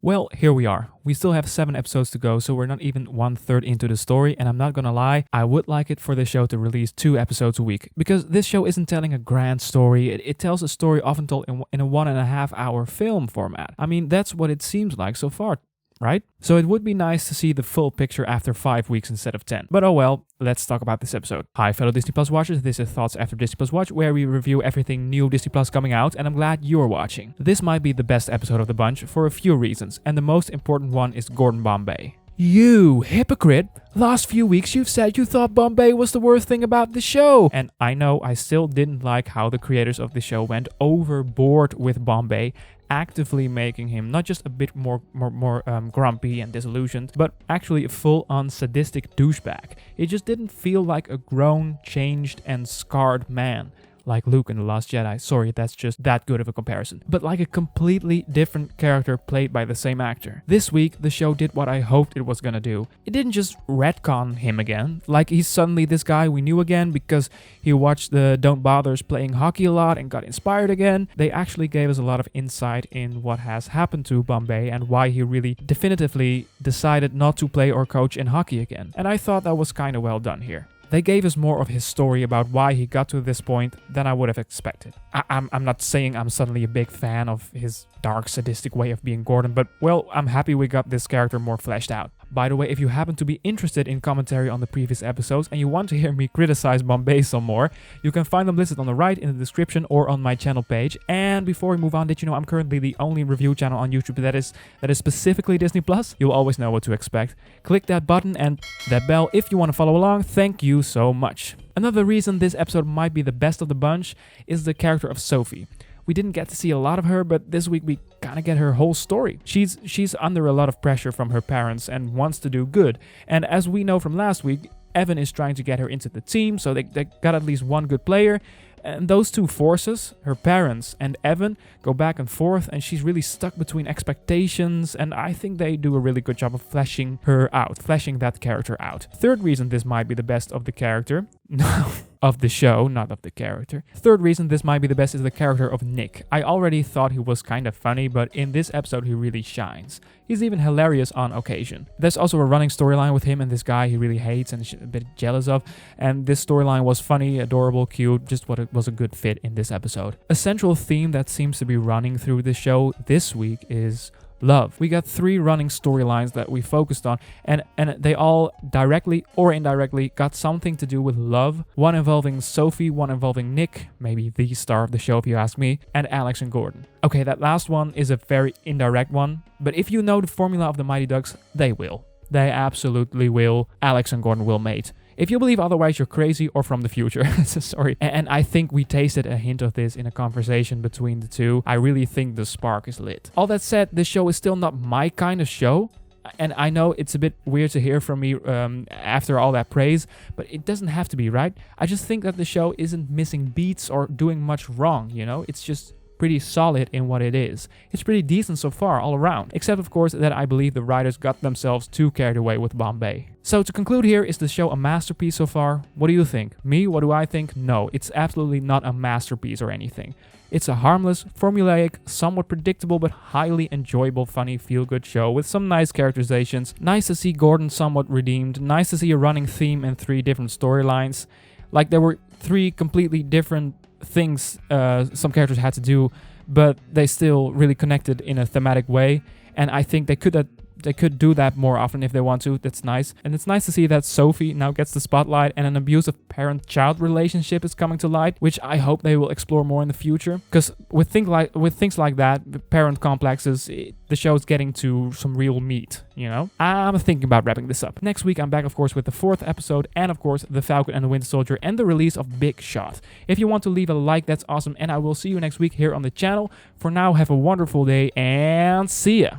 Well, here we are. We still have 7 episodes to go, so we're not even 1/3 into the story, and I'm not gonna lie, I would like it for the show to release 2 episodes a week, because this show isn't telling a grand story, it tells a story often told in a 1.5 hour film format. I mean, that's what it seems like so far, right? So it would be nice to see the full picture after 5 weeks instead of 10. But oh well, let's talk about this episode. Hi fellow Disney Plus watchers, this is Thoughts After Disney Plus Watch, where we review everything new Disney Plus coming out, and I'm glad you're watching. This might be the best episode of the bunch for a few reasons, and the most important one is Gordon Bombay. You hypocrite! Last few weeks you've said you thought Bombay was the worst thing about the show! And I know I still didn't like how the creators of the show went overboard with Bombay, actively making him not just a bit more grumpy and disillusioned, but actually a full-on sadistic douchebag. It just didn't feel like a grown, changed, and scarred man. Like Luke in The Last Jedi. Sorry, that's just that good of a comparison. But like a completely different character played by the same actor. This week, the show did what I hoped it was gonna do. It didn't just retcon him again. Like he's suddenly this guy we knew again because he watched the Don't Bothers playing hockey a lot and got inspired again. They actually gave us a lot of insight in what has happened to Bombay and why he really definitively decided not to play or coach in hockey again. And I thought that was kinda well done here. They gave us more of his story about why he got to this point than I would have expected. I'm not saying I'm suddenly a big fan of his dark, sadistic way of being Gordon, but well, I'm happy we got this character more fleshed out. By the way, if you happen to be interested in commentary on the previous episodes and you want to hear me criticize Bombay some more, you can find them listed on the right in the description or on my channel page. And before we move on, did you know I'm currently the only review channel on YouTube that is specifically Disney Plus? You'll always know what to expect. Click that button and that bell if you want to follow along. Thank you so much. Another reason this episode might be the best of the bunch is the character of Sophie. We didn't get to see a lot of her, but this week we kind of get her whole story. She's under a lot of pressure from her parents and wants to do good. And as we know from last week, Evan is trying to get her into the team, so they got at least one good player. And those two forces, her parents and Evan, go back and forth, and she's really stuck between expectations, and I think they do a really good job of fleshing that character out. Third reason this might be the best of the character, of the show, not of the character. Third reason this might be the best is the character of Nick. I already thought he was kind of funny, but in this episode he really shines. He's even hilarious on occasion. There's also a running storyline with him and this guy he really hates and is a bit jealous of, and this storyline was funny, adorable, cute, just what it was a good fit in this episode. A central theme that seems to be running through the show this week is love. We got 3 running storylines that we focused on, and they all directly or indirectly got something to do with love. One involving Sophie, one involving Nick, maybe the star of the show if you ask me, and Alex and Gordon. Okay, that last one is a very indirect one, but if you know the formula of the Mighty Ducks, they will. They absolutely will. Alex and Gordon will mate. If you believe otherwise, you're crazy or from the future. Sorry. And I think we tasted a hint of this in a conversation between the two. I really think the spark is lit. All that said, this show is still not my kind of show. And I know it's a bit weird to hear from me after all that praise, but it doesn't have to be, right? I just think that the show isn't missing beats or doing much wrong, you know? It's just pretty solid in what it is. It's pretty decent so far all around, except of course that I believe the writers got themselves too carried away with Bombay. So to conclude here, is the show a masterpiece so far? What do you think? Me? What do I think? No, it's absolutely not a masterpiece or anything. It's a harmless, formulaic, somewhat predictable but highly enjoyable, funny, feel-good show with some nice characterizations. Nice to see Gordon somewhat redeemed. Nice to see a running theme and 3 different storylines. Like there were 3 completely different things some characters had to do, but they still really connected in a thematic way, and I think they could do that more often if they want to. That's nice. And it's nice to see that Sophie now gets the spotlight and an abusive parent-child relationship is coming to light, which I hope they will explore more in the future. Because with things like that, the parent complexes, the show's getting to some real meat, you know? I'm thinking about wrapping this up. Next week, I'm back, of course, with the 4th episode and, of course, The Falcon and the Winter Soldier and the release of Big Shot. If you want to leave a like, that's awesome, and I will see you next week here on the channel. For now, have a wonderful day and see ya!